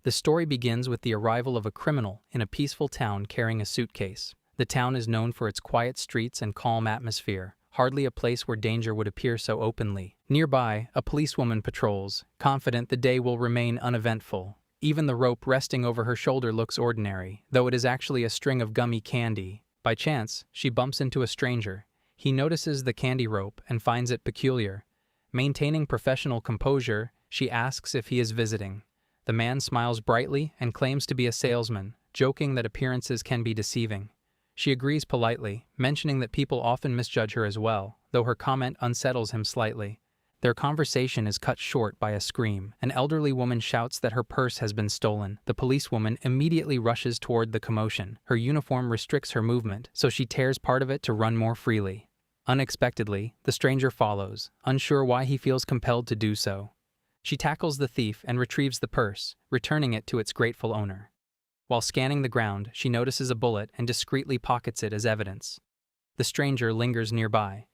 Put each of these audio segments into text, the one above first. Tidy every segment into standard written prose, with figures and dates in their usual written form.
The story begins with the arrival of a criminal in a peaceful town carrying a suitcase. The town is known for its quiet streets and calm atmosphere, hardly a place where danger would appear so openly. Nearby, a policewoman patrols, confident the day will remain uneventful. Even the rope resting over her shoulder looks ordinary, though it is actually a string of gummy candy. By chance, she bumps into a stranger. He notices the candy rope and finds it peculiar. Maintaining professional composure, she asks if he is visiting. The man smiles brightly and claims to be a salesman, joking that appearances can be deceiving. She agrees politely, mentioning that people often misjudge her as well, though her comment unsettles him slightly. Their conversation is cut short by a scream. An elderly woman shouts that her purse has been stolen. The policewoman immediately rushes toward the commotion. Her uniform restricts her movement, so she tears part of it to run more freely. Unexpectedly, the stranger follows, unsure why he feels compelled to do so. She tackles the thief and retrieves the purse, returning it to its grateful owner. While scanning the ground, she notices a bullet and discreetly pockets it as evidence. The stranger lingers nearby.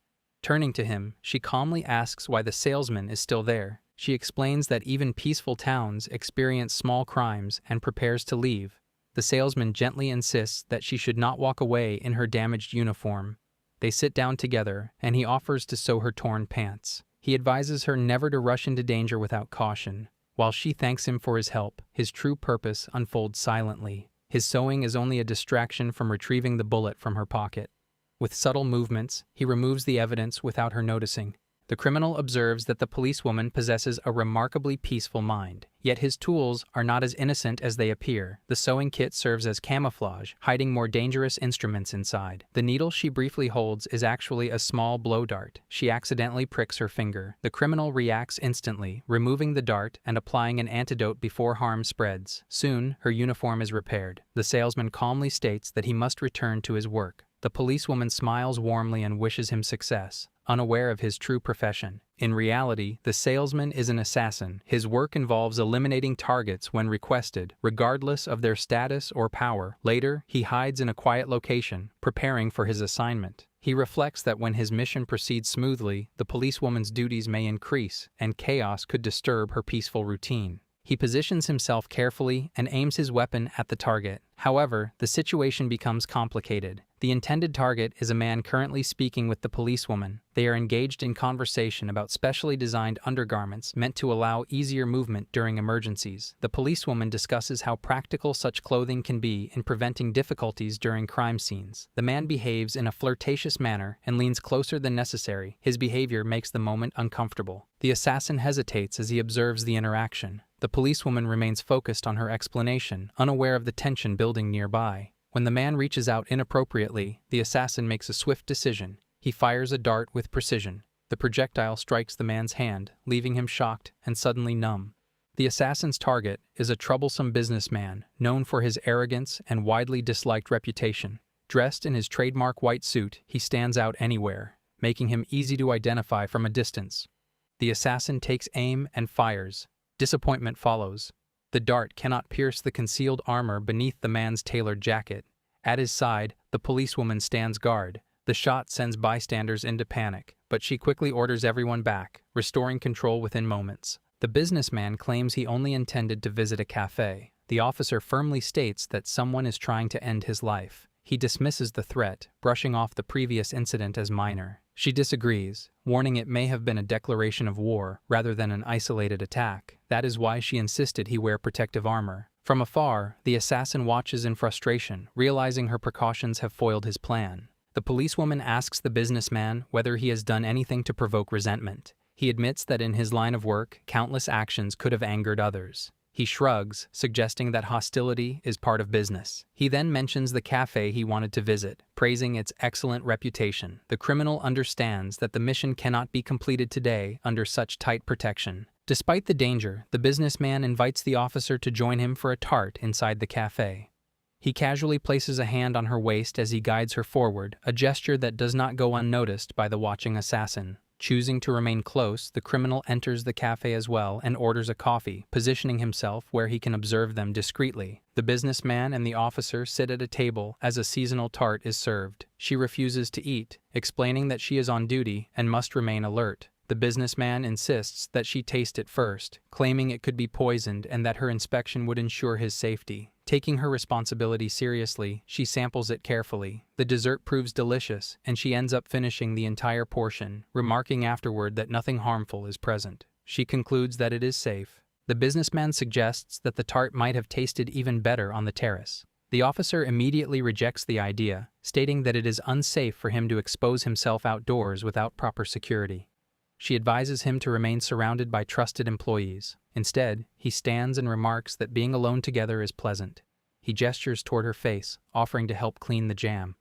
Turning to him, she calmly asks why the salesman is still there. She explains that even peaceful towns experience small crimes and prepares to leave. The salesman gently insists that she should not walk away in her damaged uniform. They sit down together, and he offers to sew her torn pants. He advises her never to rush into danger without caution. While she thanks him for his help, his true purpose unfolds silently. His sewing is only a distraction from retrieving the bullet from her pocket. With subtle movements, he removes the evidence without her noticing. The criminal observes that the policewoman possesses a remarkably peaceful mind, yet his tools are not as innocent as they appear. The sewing kit serves as camouflage, hiding more dangerous instruments inside. The needle she briefly holds is actually a small blow dart. She accidentally pricks her finger. The criminal reacts instantly, removing the dart and applying an antidote before harm spreads. Soon, her uniform is repaired. The salesman calmly states that he must return to his work. The policewoman smiles warmly and wishes him success, unaware of his true profession. In reality, the salesman is an assassin. His work involves eliminating targets when requested, regardless of their status or power. Later, he hides in a quiet location, preparing for his assignment. He reflects that when his mission proceeds smoothly, the policewoman's duties may increase, and chaos could disturb her peaceful routine. He positions himself carefully and aims his weapon at the target. However, the situation becomes complicated. The intended target is a man currently speaking with the policewoman. They are engaged in conversation about specially designed undergarments meant to allow easier movement during emergencies. The policewoman discusses how practical such clothing can be in preventing difficulties during crime scenes. The man behaves in a flirtatious manner and leans closer than necessary. His behavior makes the moment uncomfortable. The assassin hesitates as he observes the interaction. The policewoman remains focused on her explanation, unaware of the tension building nearby. When the man reaches out inappropriately, the assassin makes a swift decision. He fires a dart with precision. The projectile strikes the man's hand, leaving him shocked and suddenly numb. The assassin's target is a troublesome businessman, known for his arrogance and widely disliked reputation. Dressed in his trademark white suit, he stands out anywhere, making him easy to identify from a distance. The assassin takes aim and fires. Disappointment follows. The dart cannot pierce the concealed armor beneath the man's tailored jacket. At his side, the policewoman stands guard. The shot sends bystanders into panic, but she quickly orders everyone back, restoring control within moments. The businessman claims he only intended to visit a cafe. The officer firmly states that someone is trying to end his life. He dismisses the threat, brushing off the previous incident as minor. She disagrees, warning it may have been a declaration of war rather than an isolated attack. That is why she insisted he wear protective armor. From afar, the assassin watches in frustration, realizing her precautions have foiled his plan. The policewoman asks the businessman whether he has done anything to provoke resentment. He admits that in his line of work, countless actions could have angered others. He shrugs, suggesting that hostility is part of business. He then mentions the cafe he wanted to visit, praising its excellent reputation. The criminal understands that the mission cannot be completed today under such tight protection. Despite the danger, the businessman invites the officer to join him for a tart inside the cafe. He casually places a hand on her waist as he guides her forward, a gesture that does not go unnoticed by the watching assassin. Choosing to remain close, the criminal enters the cafe as well and orders a coffee, positioning himself where he can observe them discreetly. The businessman and the officer sit at a table as a seasonal tart is served. She refuses to eat, explaining that she is on duty and must remain alert. The businessman insists that she taste it first, claiming it could be poisoned and that her inspection would ensure his safety. Taking her responsibility seriously, she samples it carefully. The dessert proves delicious, and she ends up finishing the entire portion, remarking afterward that nothing harmful is present. She concludes that it is safe. The businessman suggests that the tart might have tasted even better on the terrace. The officer immediately rejects the idea, stating that it is unsafe for him to expose himself outdoors without proper security. She advises him to remain surrounded by trusted employees. Instead, he stands and remarks that being alone together is pleasant. He gestures toward her face, offering to help clean the jam.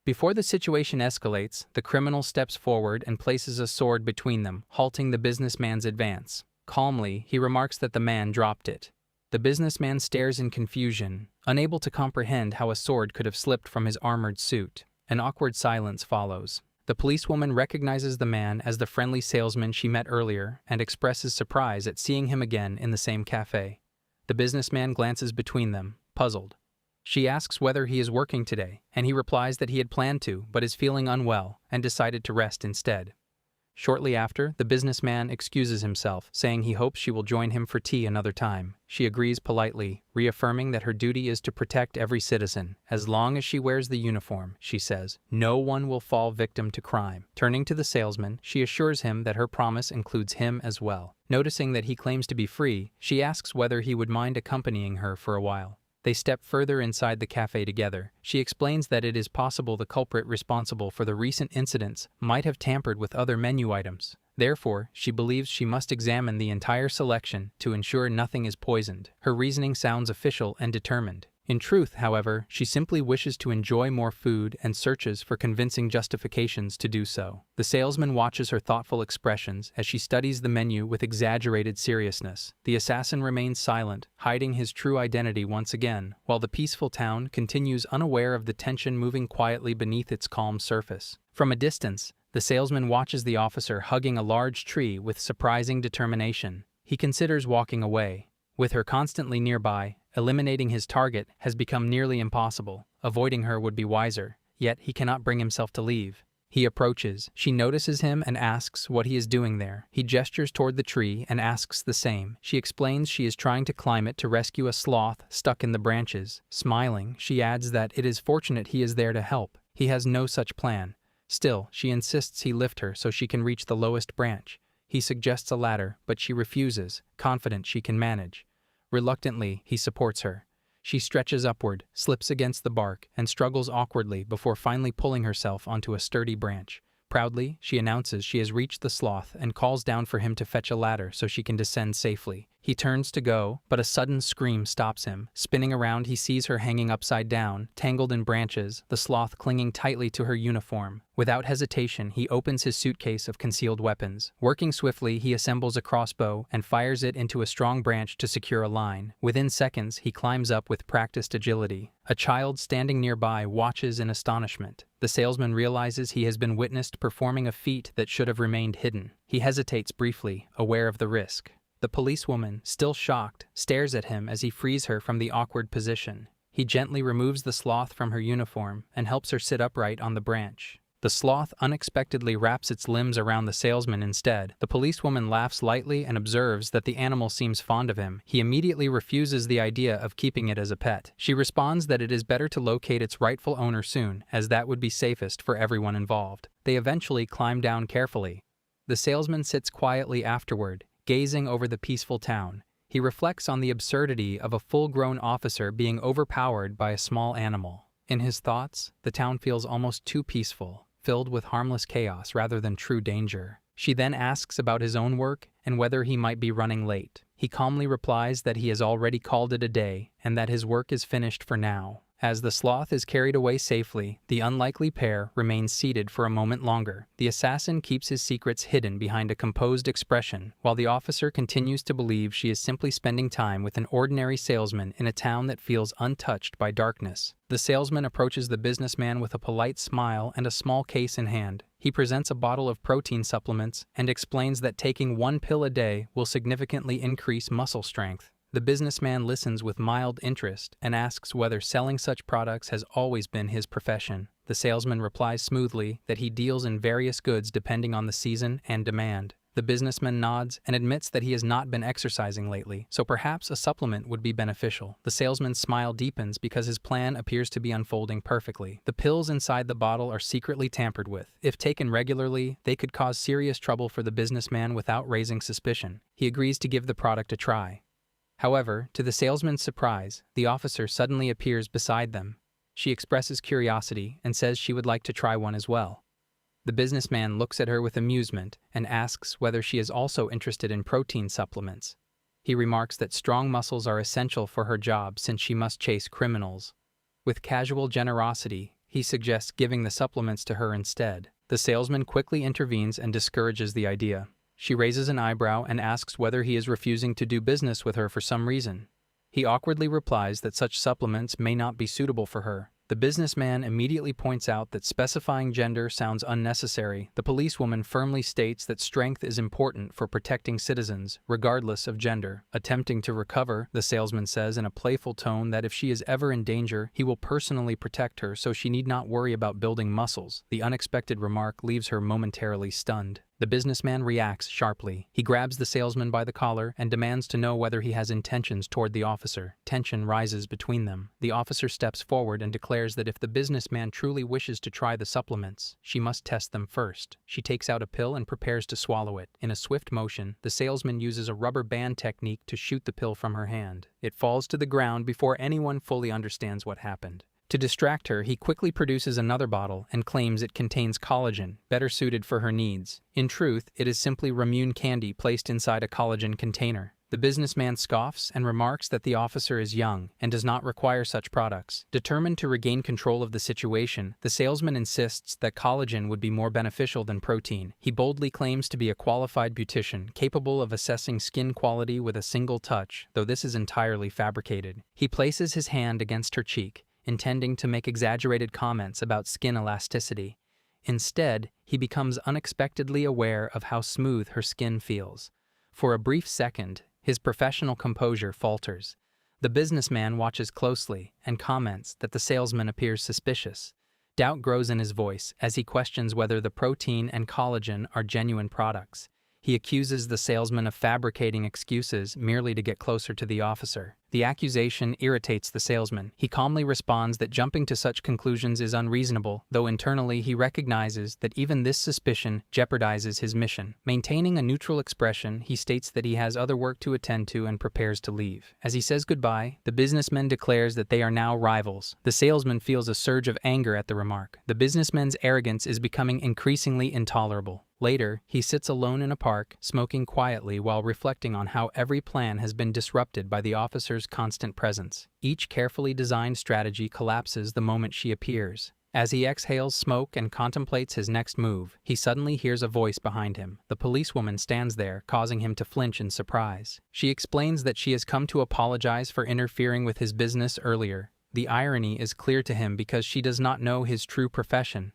Before the situation escalates, the criminal steps forward and places a sword between them, halting the businessman's advance. Calmly, he remarks that the man dropped it. The businessman stares in confusion, unable to comprehend how a sword could have slipped from his armored suit. An awkward silence follows. The policewoman recognizes the man as the friendly salesman she met earlier and expresses surprise at seeing him again in the same cafe. The businessman glances between them, puzzled. She asks whether he is working today, and he replies that he had planned to, but is feeling unwell and decided to rest instead. Shortly after, the businessman excuses himself, saying he hopes she will join him for tea another time. She agrees politely, reaffirming that her duty is to protect every citizen. As long as she wears the uniform, she says, no one will fall victim to crime. Turning to the salesman, she assures him that her promise includes him as well. Noticing that he claims to be free, she asks whether he would mind accompanying her for a while. They step further inside the cafe together. She explains that it is possible the culprit responsible for the recent incidents might have tampered with other menu items. Therefore, she believes she must examine the entire selection to ensure nothing is poisoned. Her reasoning sounds official and determined. In truth, however, she simply wishes to enjoy more food and searches for convincing justifications to do so. The salesman watches her thoughtful expressions as she studies the menu with exaggerated seriousness. The assassin remains silent, hiding his true identity once again, while the peaceful town continues unaware of the tension moving quietly beneath its calm surface. From a distance, the salesman watches the officer hugging a large tree with surprising determination. He considers walking away. With her constantly nearby, eliminating his target has become nearly impossible. Avoiding her would be wiser, yet he cannot bring himself to leave. He approaches. She notices him and asks what he is doing there. He gestures toward the tree and asks the same. She explains she is trying to climb it to rescue a sloth stuck in the branches. Smiling, she adds that it is fortunate he is there to help. He has no such plan. Still, she insists he lift her so she can reach the lowest branch. He suggests a ladder, but she refuses, confident she can manage. Reluctantly, he supports her. She stretches upward, slips against the bark, and struggles awkwardly before finally pulling herself onto a sturdy branch. Proudly, she announces she has reached the sloth and calls down for him to fetch a ladder so she can descend safely. He turns to go, but a sudden scream stops him. Spinning around, he sees her hanging upside down, tangled in branches, the sloth clinging tightly to her uniform. Without hesitation, he opens his suitcase of concealed weapons. Working swiftly, he assembles a crossbow and fires it into a strong branch to secure a line. Within seconds, he climbs up with practiced agility. A child standing nearby watches in astonishment. The salesman realizes he has been witnessed performing a feat that should have remained hidden. He hesitates briefly, aware of the risk. The policewoman, still shocked, stares at him as he frees her from the awkward position. He gently removes the sloth from her uniform and helps her sit upright on the branch. The sloth unexpectedly wraps its limbs around the salesman instead. The policewoman laughs lightly and observes that the animal seems fond of him. He immediately refuses the idea of keeping it as a pet. She responds that it is better to locate its rightful owner soon, as that would be safest for everyone involved. They eventually climb down carefully. The salesman sits quietly afterward, gazing over the peaceful town. He reflects on the absurdity of a full-grown officer being overpowered by a small animal. In his thoughts, the town feels almost too peaceful, filled with harmless chaos rather than true danger. She then asks about his own work and whether he might be running late. He calmly replies that he has already called it a day and that his work is finished for now. As the sloth is carried away safely, the unlikely pair remains seated for a moment longer. The assassin keeps his secrets hidden behind a composed expression, while the officer continues to believe she is simply spending time with an ordinary salesman in a town that feels untouched by darkness. The salesman approaches the businessman with a polite smile and a small case in hand. He presents a bottle of protein supplements and explains that taking 1 pill a day will significantly increase muscle strength. The businessman listens with mild interest and asks whether selling such products has always been his profession. The salesman replies smoothly that he deals in various goods depending on the season and demand. The businessman nods and admits that he has not been exercising lately, so perhaps a supplement would be beneficial. The salesman's smile deepens because his plan appears to be unfolding perfectly. The pills inside the bottle are secretly tampered with. If taken regularly, they could cause serious trouble for the businessman without raising suspicion. He agrees to give the product a try. However, to the salesman's surprise, the officer suddenly appears beside them. She expresses curiosity and says she would like to try one as well. The businessman looks at her with amusement and asks whether she is also interested in protein supplements. He remarks that strong muscles are essential for her job since she must chase criminals. With casual generosity, he suggests giving the supplements to her instead. The salesman quickly intervenes and discourages the idea. She raises an eyebrow and asks whether he is refusing to do business with her for some reason. He awkwardly replies that such supplements may not be suitable for her. The businessman immediately points out that specifying gender sounds unnecessary. The policewoman firmly states that strength is important for protecting citizens, regardless of gender. Attempting to recover, the salesman says in a playful tone that if she is ever in danger, he will personally protect her so she need not worry about building muscles. The unexpected remark leaves her momentarily stunned. The businessman reacts sharply. He grabs the salesman by the collar and demands to know whether he has intentions toward the officer. Tension rises between them. The officer steps forward and declares that if the businessman truly wishes to try the supplements, she must test them first. She takes out a pill and prepares to swallow it. In a swift motion, the salesman uses a rubber band technique to shoot the pill from her hand. It falls to the ground before anyone fully understands what happened. To distract her, he quickly produces another bottle and claims it contains collagen, better suited for her needs. In truth, it is simply Ramune candy placed inside a collagen container. The businessman scoffs and remarks that the officer is young and does not require such products. Determined to regain control of the situation, the salesman insists that collagen would be more beneficial than protein. He boldly claims to be a qualified beautician, capable of assessing skin quality with a single touch, though this is entirely fabricated. He places his hand against her cheek, intending to make exaggerated comments about skin elasticity. Instead, he becomes unexpectedly aware of how smooth her skin feels. For a brief second, his professional composure falters. The businessman watches closely and comments that the salesman appears suspicious. Doubt grows in his voice as he questions whether the protein and collagen are genuine products. He accuses the salesman of fabricating excuses merely to get closer to the officer. The accusation irritates the salesman. He calmly responds that jumping to such conclusions is unreasonable, though internally he recognizes that even this suspicion jeopardizes his mission. Maintaining a neutral expression, he states that he has other work to attend to and prepares to leave. As he says goodbye, the businessman declares that they are now rivals. The salesman feels a surge of anger at the remark. The businessman's arrogance is becoming increasingly intolerable. Later, he sits alone in a park, smoking quietly while reflecting on how every plan has been disrupted by the officer's constant presence. Each carefully designed strategy collapses the moment she appears. As he exhales smoke and contemplates his next move, he suddenly hears a voice behind him. The policewoman stands there, causing him to flinch in surprise. She explains that she has come to apologize for interfering with his business earlier. The irony is clear to him because she does not know his true profession.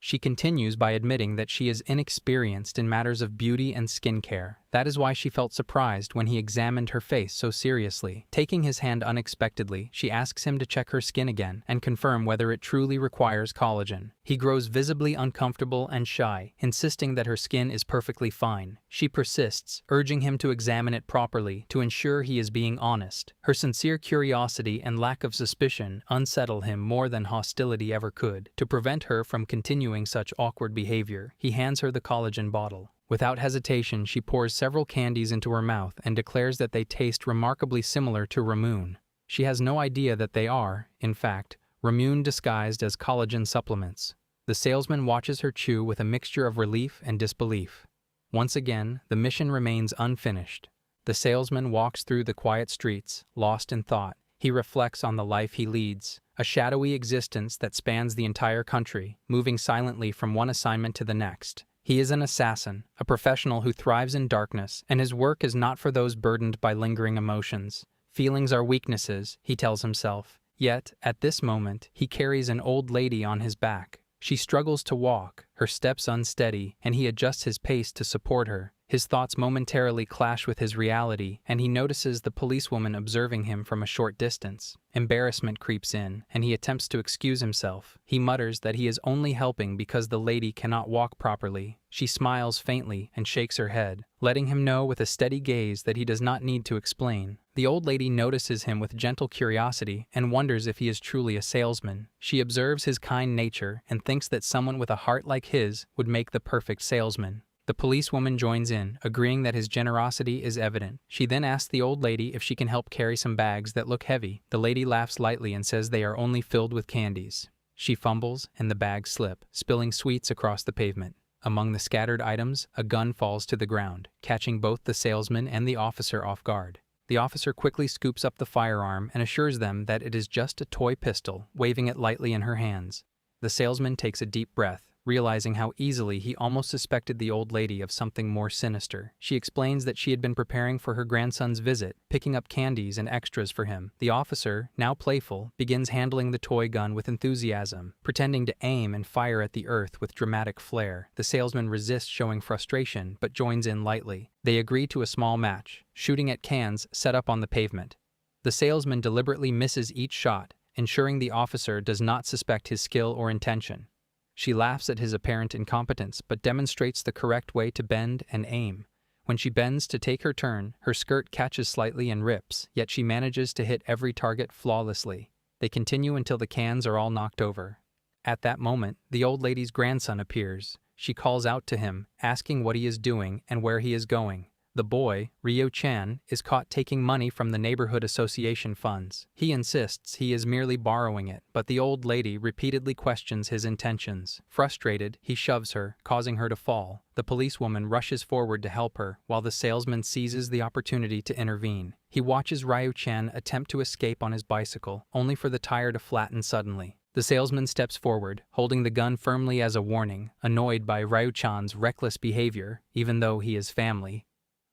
She continues by admitting that she is inexperienced in matters of beauty and skincare. That is why she felt surprised when he examined her face so seriously. Taking his hand unexpectedly, she asks him to check her skin again and confirm whether it truly requires collagen. He grows visibly uncomfortable and shy, insisting that her skin is perfectly fine. She persists, urging him to examine it properly to ensure he is being honest. Her sincere curiosity and lack of suspicion unsettle him more than hostility ever could. To prevent her from continuing such awkward behavior, he hands her the collagen bottle. Without hesitation, she pours several candies into her mouth and declares that they taste remarkably similar to Ramune. She has no idea that they are, in fact, Ramune disguised as collagen supplements. The salesman watches her chew with a mixture of relief and disbelief. Once again, the mission remains unfinished. The salesman walks through the quiet streets, lost in thought. He reflects on the life he leads, a shadowy existence that spans the entire country, moving silently from one assignment to the next. He is an assassin, a professional who thrives in darkness, and his work is not for those burdened by lingering emotions. Feelings are weaknesses, he tells himself. Yet, at this moment, he carries an old lady on his back. She struggles to walk, her steps unsteady, and he adjusts his pace to support her. His thoughts momentarily clash with his reality, and he notices the policewoman observing him from a short distance. Embarrassment creeps in, and he attempts to excuse himself. He mutters that he is only helping because the lady cannot walk properly. She smiles faintly and shakes her head, letting him know with a steady gaze that he does not need to explain. The old lady notices him with gentle curiosity and wonders if he is truly a salesman. She observes his kind nature and thinks that someone with a heart like his would make the perfect salesman. The policewoman joins in, agreeing that his generosity is evident. She then asks the old lady if she can help carry some bags that look heavy. The lady laughs lightly and says they are only filled with candies. She fumbles, and the bags slip, spilling sweets across the pavement. Among the scattered items, a gun falls to the ground, catching both the salesman and the officer off guard. The officer quickly scoops up the firearm and assures them that it is just a toy pistol, waving it lightly in her hands. The salesman takes a deep breath, realizing how easily he almost suspected the old lady of something more sinister. She explains that she had been preparing for her grandson's visit, picking up candies and extras for him. The officer, now playful, begins handling the toy gun with enthusiasm, pretending to aim and fire at the earth with dramatic flair. The salesman resists showing frustration, but joins in lightly. They agree to a small match, shooting at cans set up on the pavement. The salesman deliberately misses each shot, ensuring the officer does not suspect his skill or intention. She laughs at his apparent incompetence, but demonstrates the correct way to bend and aim. When she bends to take her turn, her skirt catches slightly and rips, yet she manages to hit every target flawlessly. They continue until the cans are all knocked over. At that moment, the old lady's grandson appears. She calls out to him, asking what he is doing and where he is going. The boy, Ryo-chan, is caught taking money from the neighborhood association funds. He insists he is merely borrowing it, but the old lady repeatedly questions his intentions. Frustrated, he shoves her, causing her to fall. The policewoman rushes forward to help her, while the salesman seizes the opportunity to intervene. He watches Ryo-chan attempt to escape on his bicycle, only for the tire to flatten suddenly. The salesman steps forward, holding the gun firmly as a warning, annoyed by Ryo-chan's reckless behavior, even though he is family.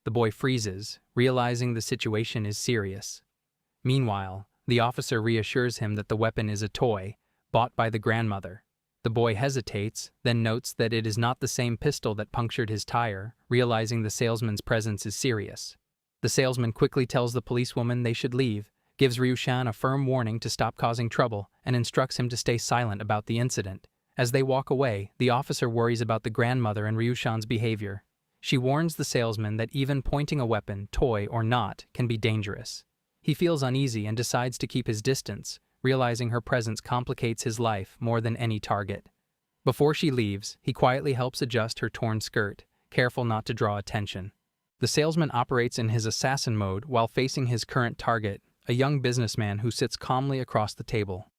The boy freezes, realizing the situation is serious. Meanwhile, the officer reassures him that the weapon is a toy, bought by the grandmother. The boy hesitates, then notes that it is not the same pistol that punctured his tire, realizing the salesman's presence is serious. The salesman quickly tells the policewoman they should leave, gives Ryo-chan a firm warning to stop causing trouble, and instructs him to stay silent about the incident. As they walk away, the officer worries about the grandmother and Ryo-chan's behavior. She warns the salesman that even pointing a weapon, toy or not, can be dangerous. He feels uneasy and decides to keep his distance, realizing her presence complicates his life more than any target. Before she leaves, he quietly helps adjust her torn skirt, careful not to draw attention. The salesman operates in his assassin mode while facing his current target, a young businessman who sits calmly across the table.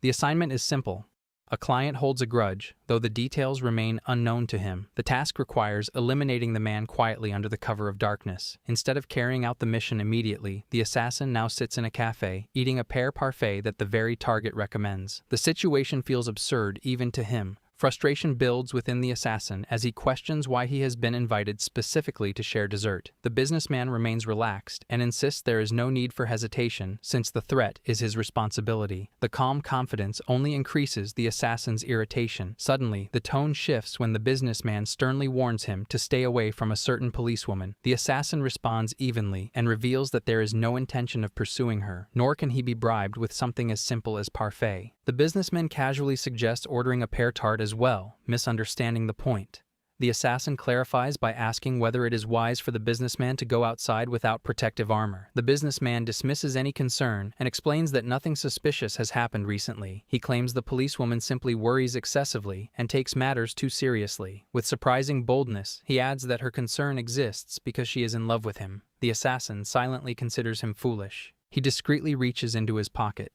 The assignment is simple. A client holds a grudge, though the details remain unknown to him. The task requires eliminating the man quietly under the cover of darkness. Instead of carrying out the mission immediately, the assassin now sits in a cafe, eating a pear parfait that the very target recommends. The situation feels absurd even to him. Frustration builds within the assassin as he questions why he has been invited specifically to share dessert. The businessman remains relaxed and insists there is no need for hesitation since the threat is his responsibility. The calm confidence only increases the assassin's irritation. Suddenly, the tone shifts when the businessman sternly warns him to stay away from a certain policewoman. The assassin responds evenly and reveals that there is no intention of pursuing her, nor can he be bribed with something as simple as parfait. The businessman casually suggests ordering a pear tart as well, misunderstanding the point. The assassin clarifies by asking whether it is wise for the businessman to go outside without protective armor. The businessman dismisses any concern and explains that nothing suspicious has happened recently. He claims the policewoman simply worries excessively and takes matters too seriously. With surprising boldness, he adds that her concern exists because she is in love with him. The assassin silently considers him foolish. He discreetly reaches into his pocket.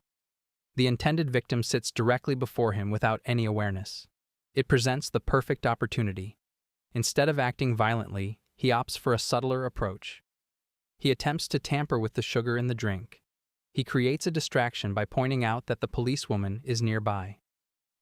The intended victim sits directly before him without any awareness. It presents the perfect opportunity. Instead of acting violently, he opts for a subtler approach. He attempts to tamper with the sugar in the drink. He creates a distraction by pointing out that the policewoman is nearby.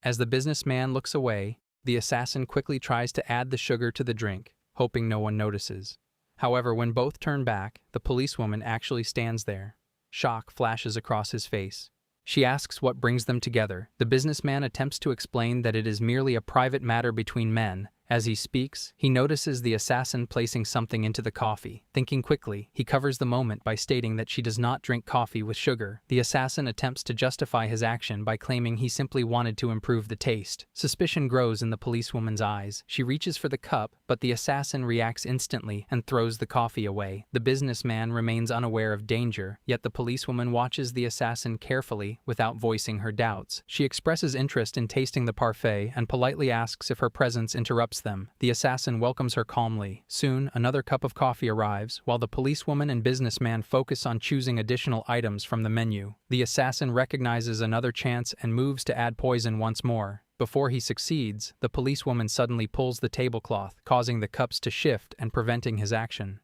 As the businessman looks away, the assassin quickly tries to add the sugar to the drink, hoping no one notices. However, when both turn back, the policewoman actually stands there. Shock flashes across his face. She asks what brings them together. The businessman attempts to explain that it is merely a private matter between men, As he speaks, he notices the assassin placing something into the coffee. Thinking quickly, he covers the moment by stating that she does not drink coffee with sugar. The assassin attempts to justify his action by claiming he simply wanted to improve the taste. Suspicion grows in the policewoman's eyes. She reaches for the cup, but the assassin reacts instantly and throws the coffee away. The businessman remains unaware of danger, yet the policewoman watches the assassin carefully without voicing her doubts. She expresses interest in tasting the parfait and politely asks if her presence interrupts them. The assassin welcomes her calmly. Soon, another cup of coffee arrives, while the policewoman and businessman focus on choosing additional items from the menu. The assassin recognizes another chance and moves to add poison once more. Before he succeeds, the policewoman suddenly pulls the tablecloth, causing the cups to shift and preventing his action.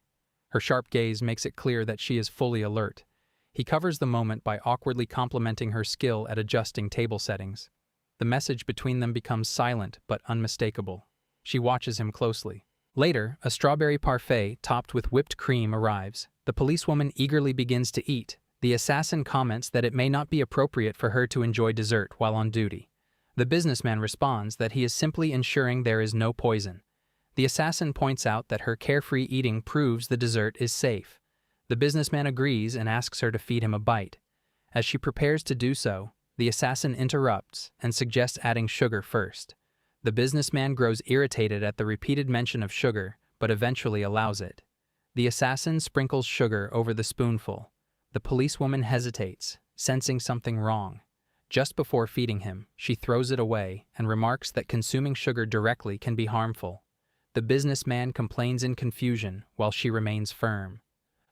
Her sharp gaze makes it clear that she is fully alert. He covers the moment by awkwardly complimenting her skill at adjusting table settings. The message between them becomes silent but unmistakable. She watches him closely. Later, a strawberry parfait topped with whipped cream arrives. The policewoman eagerly begins to eat. The assassin comments that it may not be appropriate for her to enjoy dessert while on duty. The businessman responds that he is simply ensuring there is no poison. The assassin points out that her carefree eating proves the dessert is safe. The businessman agrees and asks her to feed him a bite. As she prepares to do so, the assassin interrupts and suggests adding sugar first. The businessman grows irritated at the repeated mention of sugar, but eventually allows it. The assassin sprinkles sugar over the spoonful. The policewoman hesitates, sensing something wrong. Just before feeding him, she throws it away and remarks that consuming sugar directly can be harmful. The businessman complains in confusion while she remains firm.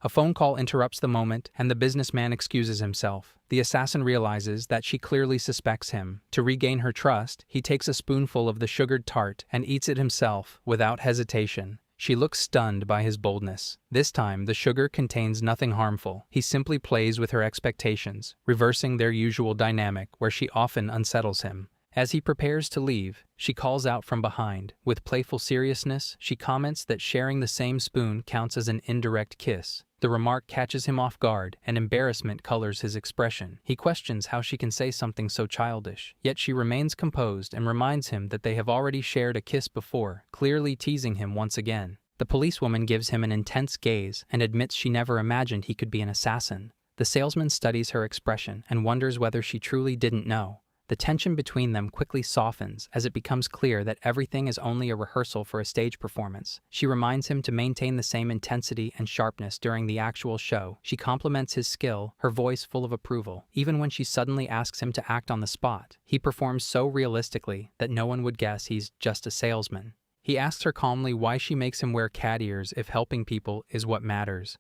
A phone call interrupts the moment, and the businessman excuses himself. The assassin realizes that she clearly suspects him. To regain her trust, he takes a spoonful of the sugared tart and eats it himself without hesitation. She looks stunned by his boldness. This time, the sugar contains nothing harmful. He simply plays with her expectations, reversing their usual dynamic where she often unsettles him. As he prepares to leave, she calls out from behind. With playful seriousness, she comments that sharing the same spoon counts as an indirect kiss. The remark catches him off guard, and embarrassment colors his expression. He questions how she can say something so childish, yet she remains composed and reminds him that they have already shared a kiss before, clearly teasing him once again. The policewoman gives him an intense gaze and admits she never imagined he could be an assassin. The salesman studies her expression and wonders whether she truly didn't know. The tension between them quickly softens as it becomes clear that everything is only a rehearsal for a stage performance. She reminds him to maintain the same intensity and sharpness during the actual show. She compliments his skill, her voice full of approval. Even when she suddenly asks him to act on the spot, he performs so realistically that no one would guess he's just a salesman. He asks her calmly why she makes him wear cat ears if helping people is what matters.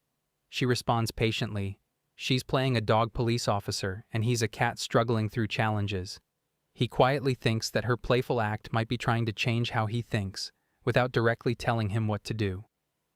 She responds patiently, she's playing a dog police officer, and he's a cat struggling through challenges. He quietly thinks that her playful act might be trying to change how he thinks, without directly telling him what to do.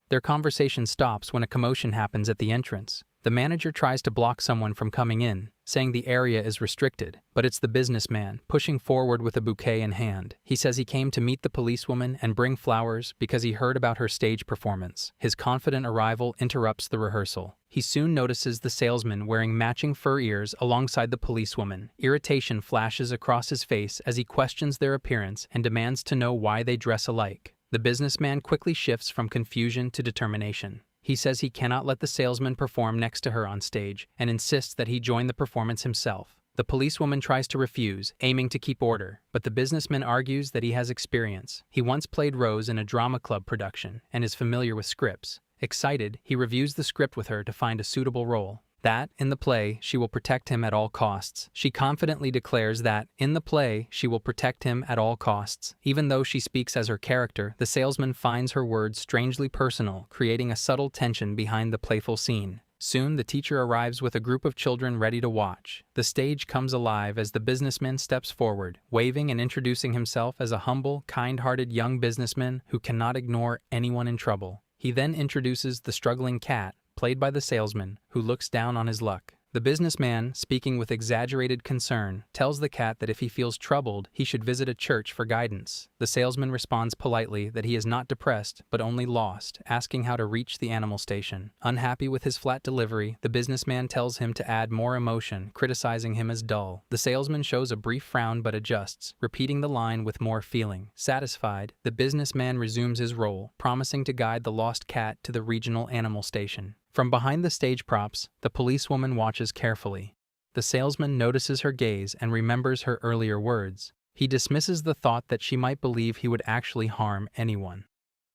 Their conversation stops when a commotion happens at the entrance. The manager tries to block someone from coming in, saying the area is restricted, but it's the businessman, pushing forward with a bouquet in hand. He says he came to meet the policewoman and bring flowers because he heard about her stage performance. His confident arrival interrupts the rehearsal. He soon notices the salesman wearing matching fur ears alongside the policewoman. Irritation flashes across his face as he questions their appearance and demands to know why they dress alike. The businessman quickly shifts from confusion to determination. He says he cannot let the salesman perform next to her on stage and insists that he join the performance himself. The policewoman tries to refuse, aiming to keep order, but the businessman argues that he has experience. He once played Rose in a drama club production and is familiar with scripts. Excited, he reviews the script with her to find a suitable role. That, in the play, she will protect him at all costs. She confidently declares that, in the play, she will protect him at all costs. Even though she speaks as her character, the salesman finds her words strangely personal, creating a subtle tension behind the playful scene. Soon, the teacher arrives with a group of children ready to watch. The stage comes alive as the businessman steps forward, waving and introducing himself as a humble, kind-hearted young businessman who cannot ignore anyone in trouble. He then introduces the struggling cat, played by the salesman, who looks down on his luck. The businessman, speaking with exaggerated concern, tells the cat that if he feels troubled, he should visit a church for guidance. The salesman responds politely that he is not depressed, but only lost, asking how to reach the animal station. Unhappy with his flat delivery, the businessman tells him to add more emotion, criticizing him as dull. The salesman shows a brief frown but adjusts, repeating the line with more feeling. Satisfied, the businessman resumes his role, promising to guide the lost cat to the regional animal station. From behind the stage props, the policewoman watches carefully. The salesman notices her gaze and remembers her earlier words. He dismisses the thought that she might believe he would actually harm anyone.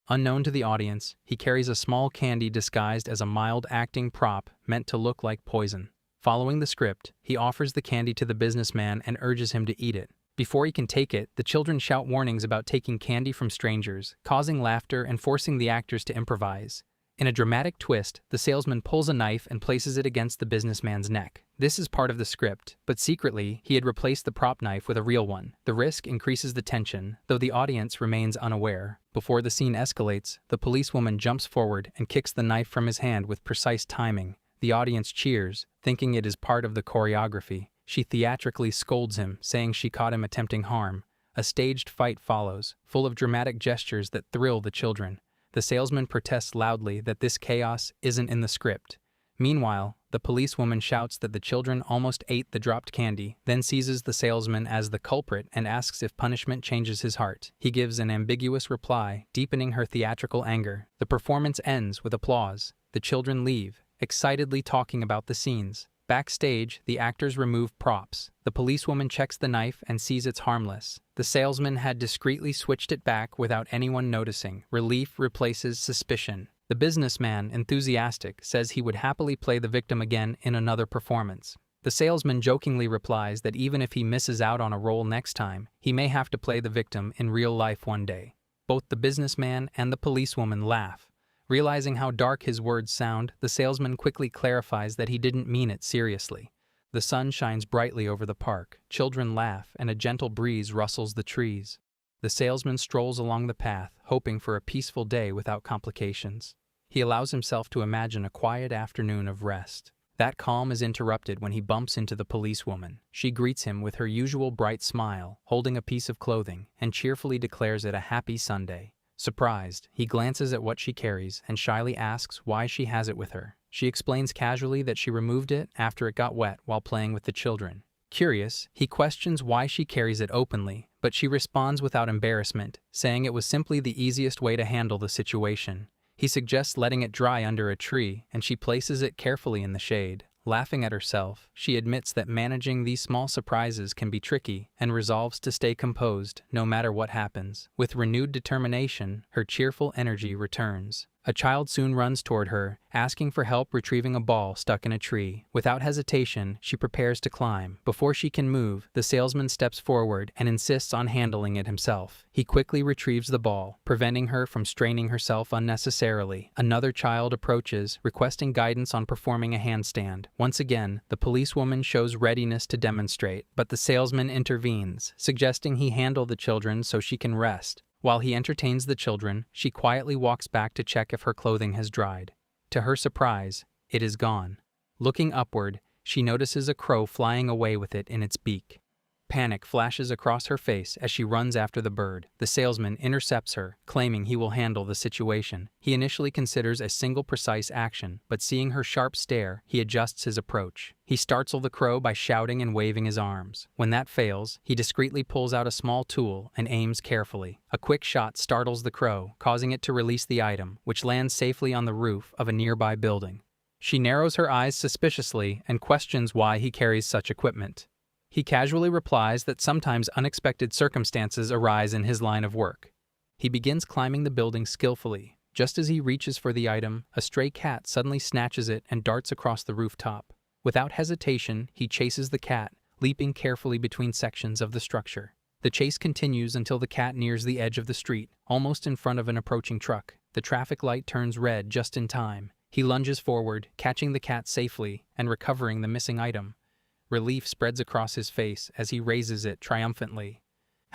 Unknown to the audience, he carries a small candy disguised as a mild-acting prop meant to look like poison. Following the script, he offers the candy to the businessman and urges him to eat it. Before he can take it, the children shout warnings about taking candy from strangers, causing laughter and forcing the actors to improvise. In a dramatic twist, the salesman pulls a knife and places it against the businessman's neck. This is part of the script, but secretly, he had replaced the prop knife with a real one. The risk increases the tension, though the audience remains unaware. Before the scene escalates, the policewoman jumps forward and kicks the knife from his hand with precise timing. The audience cheers, thinking it is part of the choreography. She theatrically scolds him, saying she caught him attempting harm. A staged fight follows, full of dramatic gestures that thrill the children. The salesman protests loudly that this chaos isn't in the script. Meanwhile, the policewoman shouts that the children almost ate the dropped candy, then seizes the salesman as the culprit and asks if punishment changes his heart. He gives an ambiguous reply, deepening her theatrical anger. The performance ends with applause. The children leave, excitedly talking about the scenes. Backstage, the actors remove props. The policewoman checks the knife and sees it's harmless. The salesman had discreetly switched it back without anyone noticing. Relief replaces suspicion. The businessman, enthusiastic, says he would happily play the victim again in another performance. The salesman jokingly replies that even if he misses out on a role next time, he may have to play the victim in real life one day. Both the businessman and the policewoman laugh. Realizing how dark his words sound, the salesman quickly clarifies that he didn't mean it seriously. The sun shines brightly over the park, children laugh, and a gentle breeze rustles the trees. The salesman strolls along the path, hoping for a peaceful day without complications. He allows himself to imagine a quiet afternoon of rest. That calm is interrupted when he bumps into the policewoman. She greets him with her usual bright smile, holding a piece of clothing, and cheerfully declares it a happy Sunday. Surprised, he glances at what she carries and shyly asks why she has it with her. She explains casually that she removed it after it got wet while playing with the children. Curious, he questions why she carries it openly, but she responds without embarrassment, saying it was simply the easiest way to handle the situation. He suggests letting it dry under a tree, and she places it carefully in the shade. Laughing at herself, she admits that managing these small surprises can be tricky and resolves to stay composed no matter what happens. With renewed determination, her cheerful energy returns. A child soon runs toward her, asking for help retrieving a ball stuck in a tree. Without hesitation, she prepares to climb. Before she can move, the salesman steps forward and insists on handling it himself. He quickly retrieves the ball, preventing her from straining herself unnecessarily. Another child approaches, requesting guidance on performing a handstand. Once again, the policewoman shows readiness to demonstrate, but the salesman intervenes, suggesting he handle the children so she can rest. While he entertains the children, she quietly walks back to check if her clothing has dried. To her surprise, it is gone. Looking upward, she notices a crow flying away with it in its beak. Panic flashes across her face as she runs after the bird. The salesman intercepts her, claiming he will handle the situation. He initially considers a single precise action, but seeing her sharp stare, he adjusts his approach. He startles the crow by shouting and waving his arms. When that fails, he discreetly pulls out a small tool and aims carefully. A quick shot startles the crow, causing it to release the item, which lands safely on the roof of a nearby building. She narrows her eyes suspiciously and questions why he carries such equipment. He casually replies that sometimes unexpected circumstances arise in his line of work. He begins climbing the building skillfully. Just as he reaches for the item, a stray cat suddenly snatches it and darts across the rooftop. Without hesitation, he chases the cat, leaping carefully between sections of the structure. The chase continues until the cat nears the edge of the street, almost in front of an approaching truck. The traffic light turns red just in time. He lunges forward, catching the cat safely and recovering the missing item. Relief spreads across his face as he raises it triumphantly.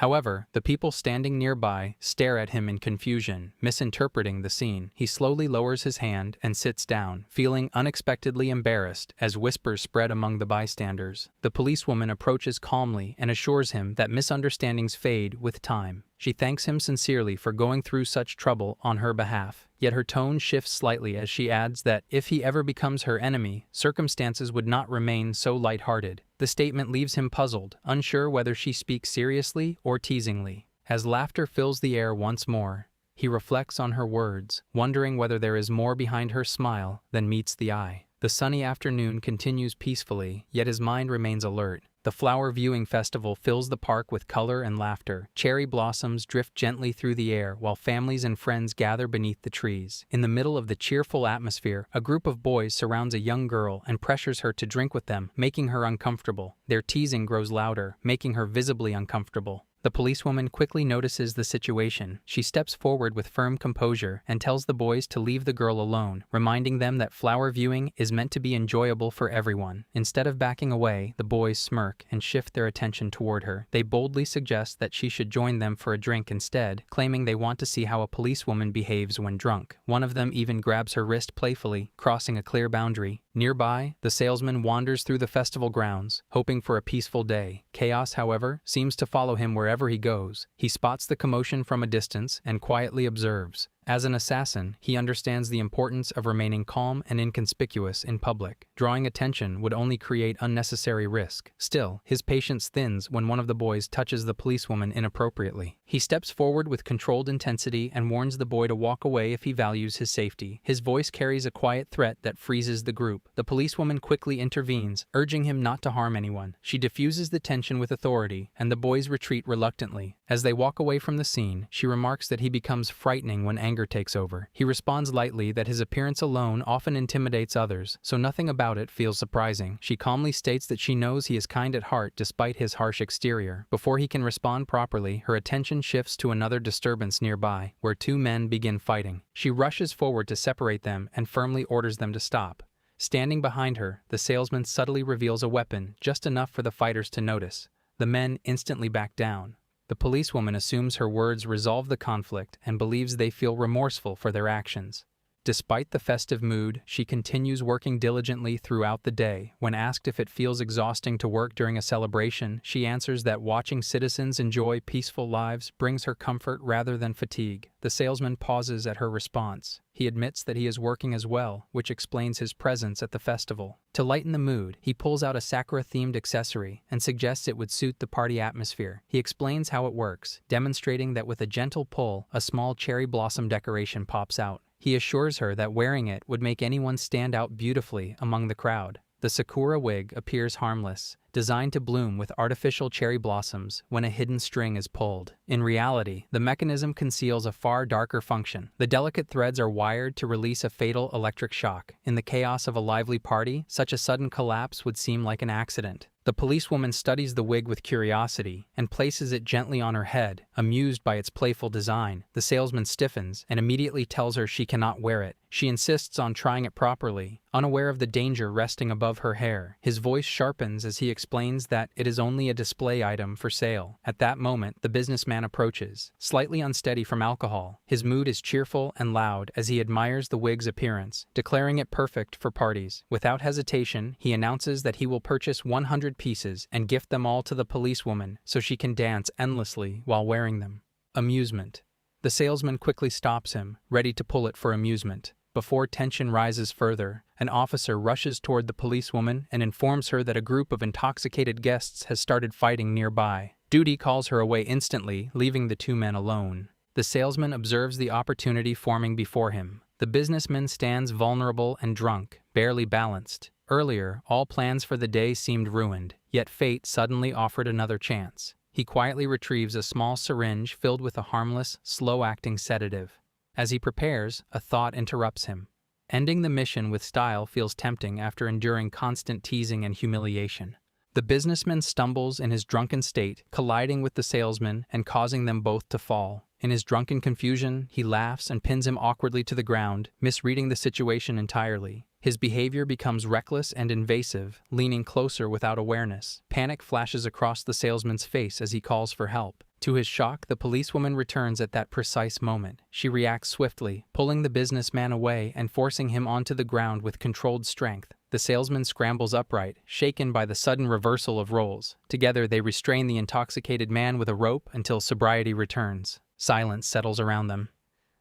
However, the people standing nearby stare at him in confusion, misinterpreting the scene. He slowly lowers his hand and sits down, feeling unexpectedly embarrassed as whispers spread among the bystanders. The policewoman approaches calmly and assures him that misunderstandings fade with time. She thanks him sincerely for going through such trouble on her behalf, yet her tone shifts slightly as she adds that if he ever becomes her enemy, circumstances would not remain so light-hearted. The statement leaves him puzzled, unsure whether she speaks seriously or teasingly. As laughter fills the air once more, he reflects on her words, wondering whether there is more behind her smile than meets the eye. The sunny afternoon continues peacefully, yet his mind remains alert. The flower viewing festival fills the park with color and laughter. Cherry blossoms drift gently through the air while families and friends gather beneath the trees. In the middle of the cheerful atmosphere, a group of boys surrounds a young girl and pressures her to drink with them, making her uncomfortable. Their teasing grows louder, making her visibly uncomfortable. The policewoman quickly notices the situation. She steps forward with firm composure and tells the boys to leave the girl alone, reminding them that flower viewing is meant to be enjoyable for everyone. Instead of backing away, the boys smirk and shift their attention toward her. They boldly suggest that she should join them for a drink instead, claiming they want to see how a policewoman behaves when drunk. One of them even grabs her wrist playfully, crossing a clear boundary. Nearby, the salesman wanders through the festival grounds, hoping for a peaceful day. Chaos, however, seems to follow him wherever he goes. He spots the commotion from a distance and quietly observes. As an assassin, he understands the importance of remaining calm and inconspicuous in public. Drawing attention would only create unnecessary risk. Still, his patience thins when one of the boys touches the policewoman inappropriately. He steps forward with controlled intensity and warns the boy to walk away if he values his safety. His voice carries a quiet threat that freezes the group. The policewoman quickly intervenes, urging him not to harm anyone. She diffuses the tension with authority, and the boys retreat reluctantly. As they walk away from the scene, she remarks that he becomes frightening when anger takes over. He responds lightly that his appearance alone often intimidates others, so nothing about it feels surprising. She calmly states that she knows he is kind at heart despite his harsh exterior. Before he can respond properly, her attention shifts to another disturbance nearby, where two men begin fighting. She rushes forward to separate them and firmly orders them to stop. Standing behind her, the salesman subtly reveals a weapon, just enough for the fighters to notice. The men instantly back down. The policewoman assumes her words resolve the conflict and believes they feel remorseful for their actions. Despite the festive mood, she continues working diligently throughout the day. When asked if it feels exhausting to work during a celebration, she answers that watching citizens enjoy peaceful lives brings her comfort rather than fatigue. The salesman pauses at her response. He admits that he is working as well, which explains his presence at the festival. To lighten the mood, he pulls out a Sakura-themed accessory and suggests it would suit the party atmosphere. He explains how it works, demonstrating that with a gentle pull, a small cherry blossom decoration pops out. He assures her that wearing it would make anyone stand out beautifully among the crowd. The Sakura wig appears harmless, designed to bloom with artificial cherry blossoms when a hidden string is pulled. In reality, the mechanism conceals a far darker function. The delicate threads are wired to release a fatal electric shock. In the chaos of a lively party, such a sudden collapse would seem like an accident. The policewoman studies the wig with curiosity and places it gently on her head, amused by its playful design. The salesman stiffens and immediately tells her she cannot wear it. She insists on trying it properly, unaware of the danger resting above her hair. His voice sharpens as he explains that it is only a display item for sale. At that moment, the businessman approaches, slightly unsteady from alcohol. His mood is cheerful and loud as he admires the wig's appearance, declaring it perfect for parties. Without hesitation, he announces that he will purchase 100 pieces and gift them all to the policewoman so she can dance endlessly while wearing them. Amusement. The salesman quickly stops him, ready to pull it for amusement. Before tension rises further, an officer rushes toward the policewoman and informs her that a group of intoxicated guests has started fighting nearby. Duty calls her away instantly, leaving the two men alone. The salesman observes the opportunity forming before him. The businessman stands vulnerable and drunk, barely balanced. Earlier, all plans for the day seemed ruined, yet fate suddenly offered another chance. He quietly retrieves a small syringe filled with a harmless, slow-acting sedative. As he prepares, a thought interrupts him. Ending the mission with style feels tempting after enduring constant teasing and humiliation. The businessman stumbles in his drunken state, colliding with the salesman and causing them both to fall. In his drunken confusion, he laughs and pins him awkwardly to the ground, misreading the situation entirely. His behavior becomes reckless and invasive, leaning closer without awareness. Panic flashes across the salesman's face as he calls for help. To his shock, the policewoman returns at that precise moment. She reacts swiftly, pulling the businessman away and forcing him onto the ground with controlled strength. The salesman scrambles upright, shaken by the sudden reversal of roles. Together, they restrain the intoxicated man with a rope until sobriety returns. Silence settles around them.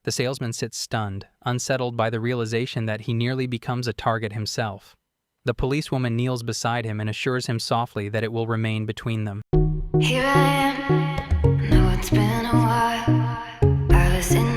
The salesman sits stunned, unsettled by the realization that he nearly becomes a target himself. The policewoman kneels beside him and assures him softly that it will remain between them. Here I am, know it's been a while. I was in